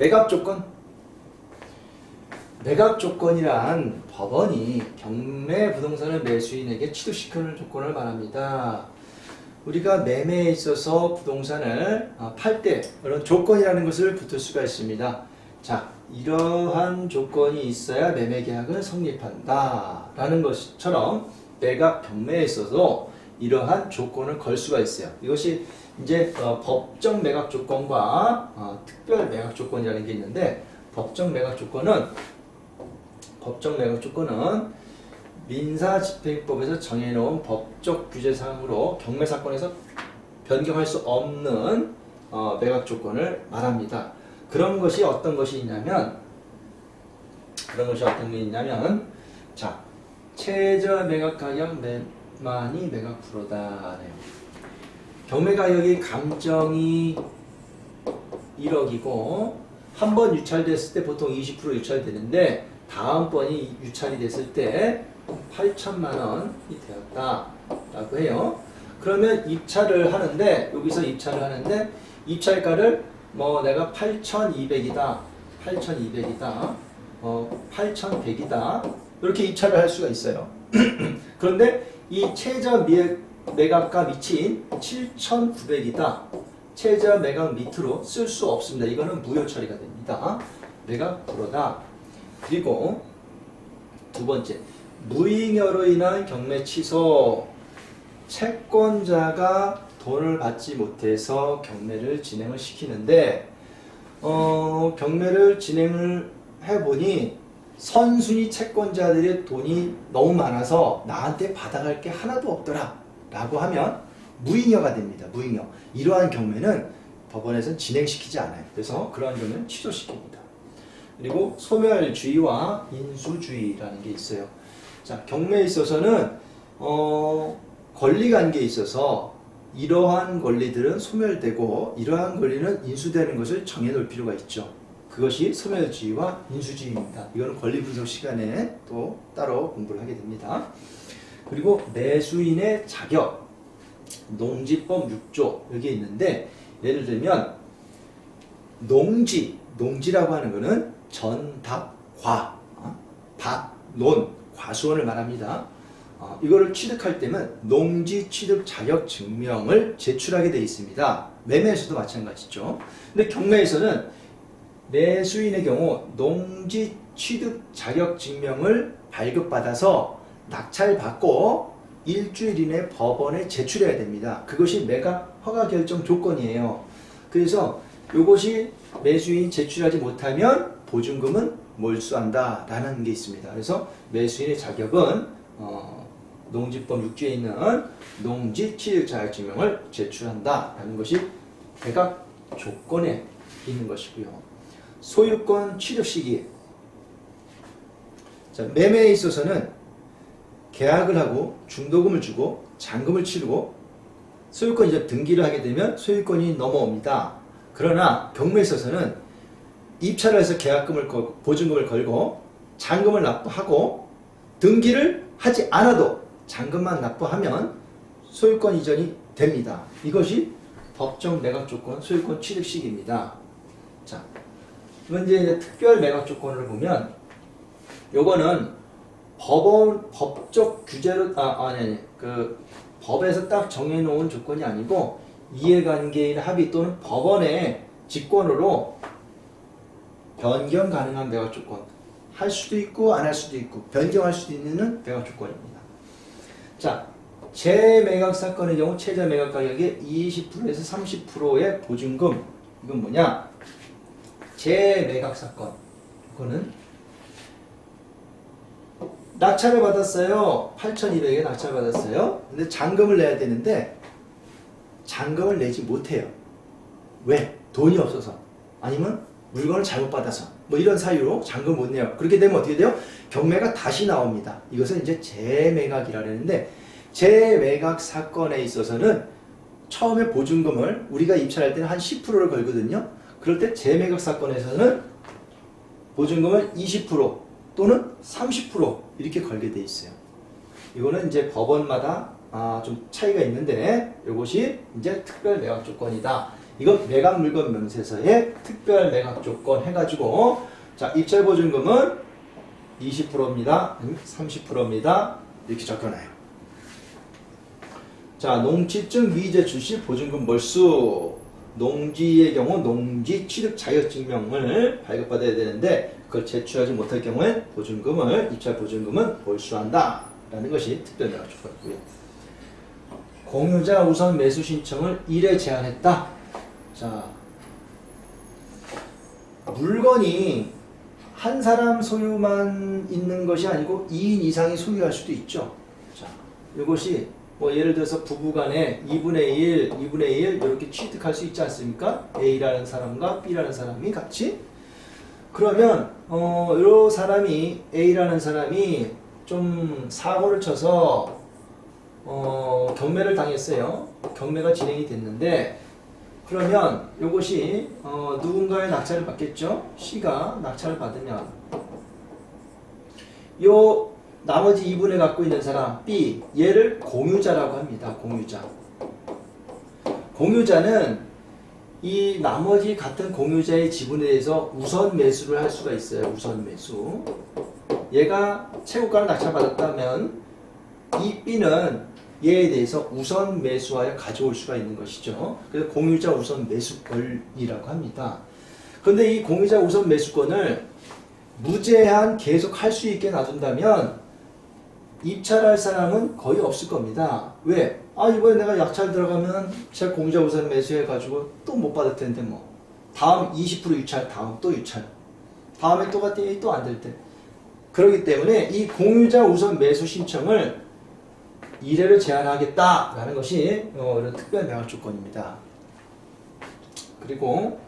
매각 조건. 매각 조건이란 법원이 경매 부동산을 매수인에게 취득시키는 조건을 말합니다. 우리가 매매에 있어서 부동산을 팔 때 그런 조건이라는 것을 붙을 수가 있습니다. 자, 이러한 조건이 있어야 매매 계약은 성립한다 라는 것처럼 매각 경매에 있어서 이러한 조건을 걸 수가 있어요. 이것이 이제 법정 매각 조건과 특별 매각 조건이라는 게 있는데, 법정 매각 조건은 민사집행법에서 정해놓은 법적 규제사항으로 경매 사건에서 변경할 수 없는 매각 조건을 말합니다. 그런 것이 어떤 것이 있냐면, 자, 최저 매각 가격 만이 매각 프로다네요. 경매 가격이 감정이 1억이고 한 번 유찰됐을 때 보통 20% 유찰되는데, 다음번이 유찰이 됐을 때 8천만 원이 되었다라고 해요. 그러면 입찰을 하는데, 여기서 입찰을 하는데 입찰가를 내가 8,200이다, 8,100이다 이렇게 입찰을 할 수가 있어요. 그런데 이 최저 매각가 밑인 7,900이다, 최저 매각 밑으로 쓸 수 없습니다. 이거는 무효 처리가 됩니다. 매각 불허다. 그리고 두 번째, 무잉여로 인한 경매 취소. 채권자가 돈을 받지 못해서 경매를 진행을 시키는데, 경매를 진행을 해보니 선순위 채권자들의 돈이 너무 많아서 나한테 받아갈 게 하나도 없더라 라고 하면 무잉여가 됩니다. 무잉여. 이러한 경매는 법원에서는 진행시키지 않아요. 그래서 그러한 경우는 취소시킵니다. 그리고 소멸주의와 인수주의라는 게 있어요. 자, 경매에 있어서는 권리관계에 있어서 이러한 권리들은 소멸되고 이러한 권리는 인수되는 것을 정해놓을 필요가 있죠. 그것이 소멸주의와 인수주의입니다. 이거는 권리 분석 시간에 또 따로 공부를 하게 됩니다. 그리고 매수인의 자격, 농지법 6조 여기에 있는데, 예를 들면 농지라고 하는 것은 전답과 논, 과수원을 말합니다. 이거를 취득할 때는 농지 취득 자격 증명을 제출하게 되어 있습니다. 매매에서도 마찬가지죠. 근데 경매에서는 매수인의 경우 농지 취득 자격 증명을 발급받아서 낙찰받고 일주일 이내 법원에 제출해야 됩니다. 그것이 매각 허가 결정 조건이에요. 그래서 이것이 매수인이 제출하지 못하면 보증금은 몰수한다 라는 게 있습니다. 그래서 매수인의 자격은 농지법 6조에 있는 농지 취득 자격 증명을 제출한다 라는 것이 매각 조건에 있는 것이고요. 소유권 취득 시기. 자, 매매에 있어서는 계약을 하고 중도금을 주고 잔금을 치르고 소유권 이제 등기를 하게 되면 소유권이 넘어옵니다. 그러나 경매에 있어서는 입찰을 해서 계약금을 보증금을 걸고 잔금을 납부하고 등기를 하지 않아도 잔금만 납부하면 소유권 이전이 됩니다. 이것이 법정 매각 조건 소유권 취득 시기입니다. 자, 이건 이제 특별 매각 조건을 보면, 요거는 법적 규제로 그 법에서 딱 정해놓은 조건이 아니고 이해관계인 합의 또는 법원의 직권으로 변경 가능한 매각 조건, 할 수도 있고 안 할 수도 있고 변경할 수도 있는 매각 조건입니다. 자, 재매각 사건의 경우 최저 매각 가격의 20%에서 30%의 보증금. 이건 뭐냐? 재매각 사건. 이거는 낙찰을 받았어요. 8,200에 낙찰 받았어요. 근데 잔금을 내야 되는데 잔금을 내지 못해요. 왜? 돈이 없어서. 아니면 물건을 잘못 받아서. 이런 사유로 잔금 못 내요. 그렇게 되면 어떻게 돼요? 경매가 다시 나옵니다. 이것은 이제 재매각이라 그러는데, 재매각 사건에 있어서는 처음에 보증금을 우리가 입찰할 때는 한 10%를 걸거든요. 그럴 때 재매각 사건에서는 보증금을 20% 또는 30% 이렇게 걸게 돼 있어요. 이거는 이제 법원마다 좀 차이가 있는데, 이것이 이제 특별 매각 조건이다. 이건 매각 물건 명세서의 특별 매각 조건 해가지고 자 입찰 보증금은 20%입니다. 아니면 30%입니다. 이렇게 적혀놔요. 자 농지증 미제 출시 보증금 몰수 농지의 경우 농지 취득 자격증명을 발급받아야 되는데 그걸 제출하지 못할 경우에 보증금을 입찰 보증금은 몰수한다 라는 것이 특별 매각 조건이고요. 공유자 우선 매수 신청을 1회 제한했다. 자 물건이 한 사람 소유만 있는 것이 아니고 2인 이상이 소유할 수도 있죠. 자 이것이 뭐 예를 들어서 부부간에 2분의 1, 2분의 1 이렇게 취득할 수 있지 않습니까? A라는 사람과 B라는 사람이 같이 그러면 이 사람이 A라는 사람이 좀 사고를 쳐서 경매를 당했어요. 경매가 진행이 됐는데 그러면 이것이 누군가의 낙찰을 받겠죠? C가 낙찰을 받으면 요 나머지 2분의 갖고 있는 사람 B 얘를 공유자라고 합니다. 공유자. 공유자는 이 나머지 같은 공유자의 지분에 대해서 우선 매수를 할 수가 있어요. 우선 매수. 얘가 최고가를 낙찰받았다면 이 B는 얘에 대해서 우선 매수하여 가져올 수가 있는 것이죠. 그래서 공유자 우선 매수권이라고 합니다. 그런데 이 공유자 우선 매수권을 무제한 계속 할 수 있게 놔둔다면 입찰할 사람은 거의 없을 겁니다. 왜? 이번에 내가 약찰 들어가면 제가 공유자 우선 매수해가지고 또 못 받을 텐데 뭐. 다음 20% 유찰, 다음 또 유찰. 다음에 또 갔더니 또 안 될 때. 그렇기 때문에 이 공유자 우선 매수 신청을 1회를 제한하겠다라는 것이 이런 특별 매각 조건입니다. 그리고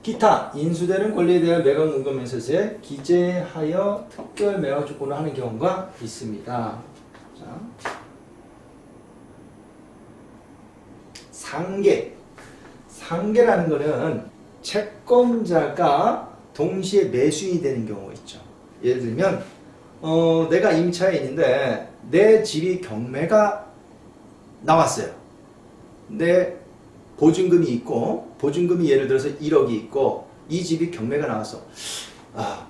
기타 인수되는 권리에 대한 매각 문건면세서에 기재하여 특별 매각 조건을 하는 경우가 있습니다. 자, 상계. 상계라는 것은 채권자가 동시에 매수인이 되는 경우가 있죠. 예를 들면 내가 임차에 있는데 내 집이 경매가 나왔어요. 내 보증금이 있고 보증금이 예를 들어서 1억이 있고 이 집이 경매가 나와서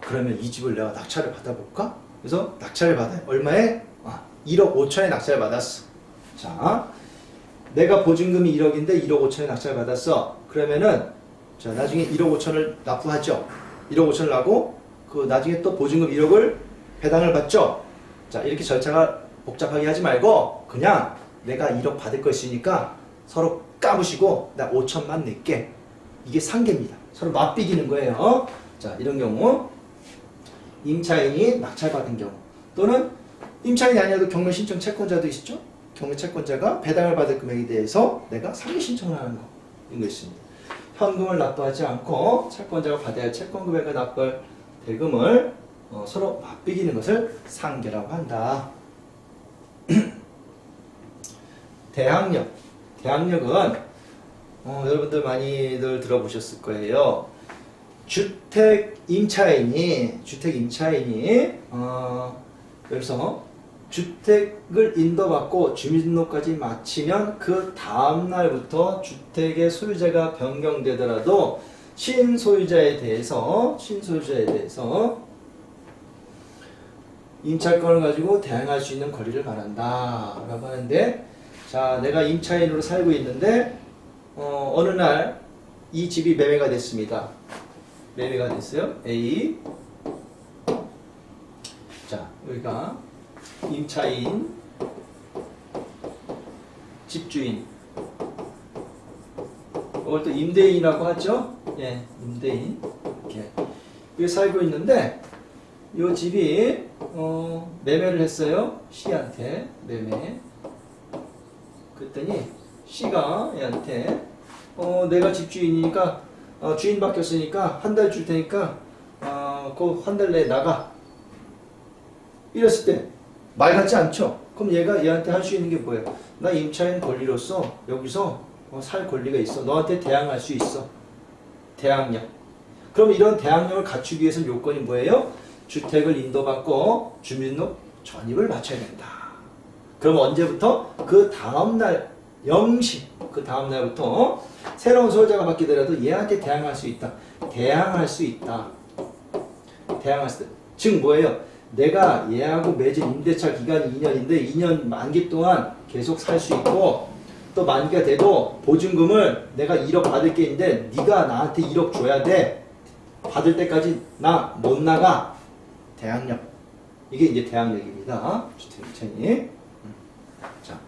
그러면 이 집을 내가 낙찰을 받아볼까? 그래서 낙찰을 받아요. 얼마에? 1억 5천에 낙찰을 받았어. 자, 내가 보증금이 1억인데 1억 5천에 낙찰을 받았어. 그러면은 자 나중에 1억 5천을 납부하죠. 1억 5천을 나고 그 나중에 또 보증금 1억을 배당을 받죠. 자 이렇게 절차가 복잡하게 하지 말고 그냥 내가 1억 받을 거 있으니까 서로 까부시고 나 5천만 낼게. 이게 상계입니다. 서로 맞비기는 거예요. 자 이런 경우 임차인이 낙찰받은 경우 또는 임차인이 아니어도 경매 신청 채권자도 있죠. 경매 채권자가 배당을 받을 금액에 대해서 내가 상계 신청을 하는 거 이런 거 있습니다. 현금을 납부하지 않고 채권자가 받아야 할 채권 금액과 납부할 대금을 서로 맞비기는 것을 상계라고 한다. 대항력. 대항력은 여러분들 많이들 들어보셨을 거예요. 주택 임차인이 여기서 주택을 인도받고 주민등록까지 마치면 그 다음 날부터 주택의 소유자가 변경되더라도 신소유자에 대해서 임차권을 가지고 대항할 수 있는 권리를 말한다 라고 하는데 자 내가 임차인으로 살고 있는데 어느 날 이 집이 매매가 됐습니다. 매매가 됐어요. A 자 여기가 임차인 집주인 이걸 또 임대인이라고 하죠. 예, 임대인 이렇게 여기 살고 있는데 이 집이 매매를 했어요. C한테 매매. 그랬더니 C가 얘한테 내가 집주인이니까 주인 바뀌었으니까 한 달 줄 테니까 그 한 달 내에 나가. 이랬을 때 말 같지 않죠? 그럼 얘가 얘한테 할 수 있는 게 뭐예요? 나 임차인 권리로서 여기서 살 권리가 있어. 너한테 대항할 수 있어. 대항력. 그럼 이런 대항력을 갖추기 위해서 요건이 뭐예요? 주택을 인도받고 주민등록 전입을 마쳐야 된다. 그럼 언제부터? 그 다음날 영시 그 다음 날부터 새로운 소유자가 바뀌더라도 얘한테 대항할 수 있다. 대항할 수 있다. 대항할 수 있다. 즉 뭐예요? 내가 얘하고 맺은 임대차 기간이 2년인데 2년 만기 동안 계속 살 수 있고 또 만기가 돼도 보증금을 내가 1억 받을 게 있는데 네가 나한테 1억 줘야 돼. 받을 때까지 나 못 나가. 대항력. 이게 이제 대항력입니다. 주택 자.